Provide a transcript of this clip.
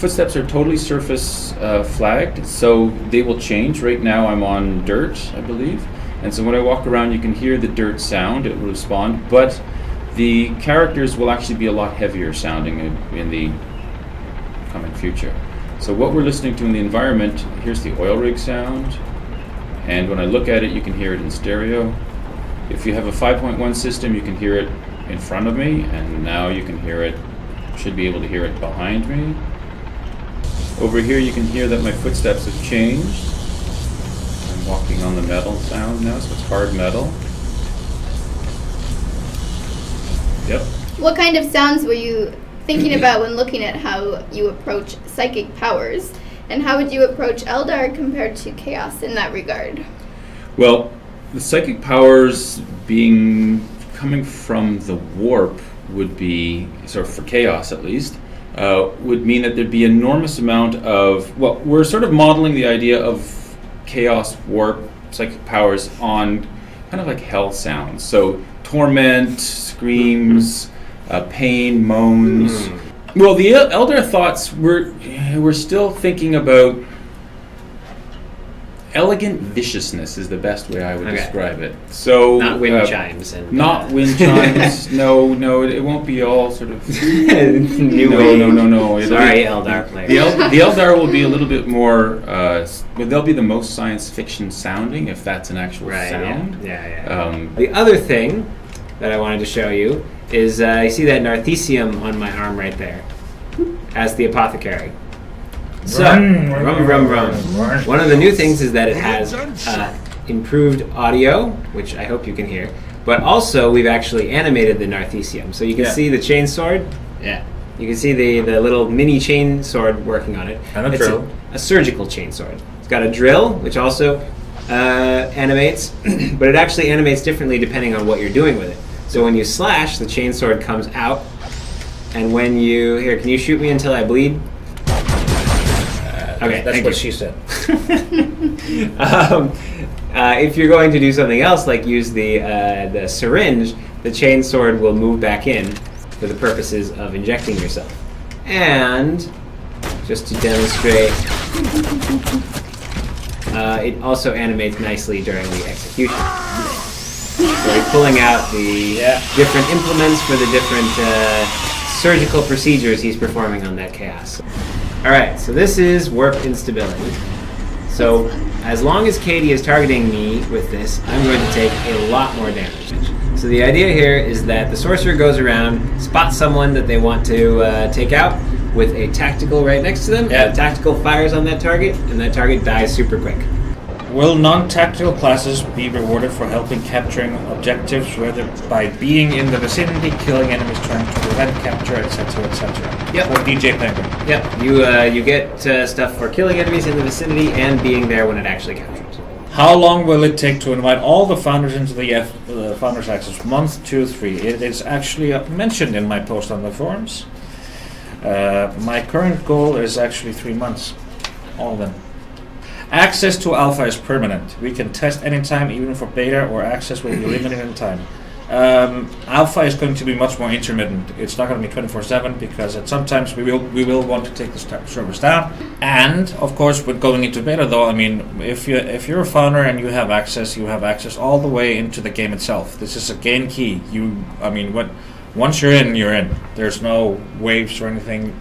footsteps are totally surface flagged, so they will change. Right now I'm on dirt, I believe, and so when I walk around you can hear the dirt sound, it will respond, but the characters will actually be a lot heavier sounding in the coming future. So what we're listening to in the environment, here's the oil rig sound, and when I look at it you can hear it in stereo. If you have a 5.1 system you can hear it in front of me, and now you can hear it, should be able to hear it behind me. Over here you can hear that my footsteps have changed. I'm walking on the metal sound now, so it's hard metal. Yep. What kind of sounds were you thinking about when looking at how you approach psychic powers? And how would you approach Eldar compared to Chaos in that regard? Well, the psychic powers coming from the warp would be, sort of for Chaos at least, would mean that there'd be enormous amount of, well, we're sort of modeling the idea of Chaos, warp, psychic powers on kind of like hell sounds. So torment, screams, pain, moans. Well, the Eldar thoughts, we're still thinking about elegant viciousness is the best way I would describe it. So not wind chimes and not wind chimes. No, it won't be all sort of new. No. Sorry, Eldar players. The Eldar will be a little bit more. They'll be the most science fiction sounding, if that's an actual sound. Yeah. The other thing that I wanted to show you is you see that narthecium on my arm right there, as the apothecary. So, rum. One of the new things is that it has improved audio, which I hope you can hear, but also we've actually animated the narthecium. So you can see the chain sword. Yeah. You can see the little mini chain sword working on it. And a drill. A surgical chain sword. It's got a drill, which also animates, but it actually animates differently depending on what you're doing with it. So when you slash, the chain sword comes out, and when you... Here, can you shoot me until I bleed? Okay, that's what she said. If you're going to do something else, like use the syringe, the chain sword will move back in for the purposes of injecting yourself. And just to demonstrate, it also animates nicely during the execution. So we're pulling out the different implements for the different surgical procedures he's performing on that chaos. Alright, so this is warp instability. So as long as Katie is targeting me with this, I'm going to take a lot more damage. So the idea here is that the sorcerer goes around, spots someone that they want to take out with a tactical right next to them, and the tactical fires on that target, and that target dies super quick. Will non-tactical classes be rewarded for helping capturing objectives, whether by being in the vicinity, killing enemies trying to prevent capture, etc., etc.? Yep. Or DJ Penguin? Yep. You get stuff for killing enemies in the vicinity and being there when it actually captures. How long will it take to invite all the founders into the Founders Access? Month 2, 3. It is actually mentioned in my post on the forums. My current goal is actually 3 months. All of them. Access to alpha is permanent. We can test anytime, even for beta, or access will be limited in time. Alpha is going to be much more intermittent. It's not going to be 24/7 because at sometimes we will want to take the servers down. And of course, with going into beta, though, I mean, if you're a founder and you have access all the way into the game itself. This is a game key. Once you're in, you're in. There's no waves or anything.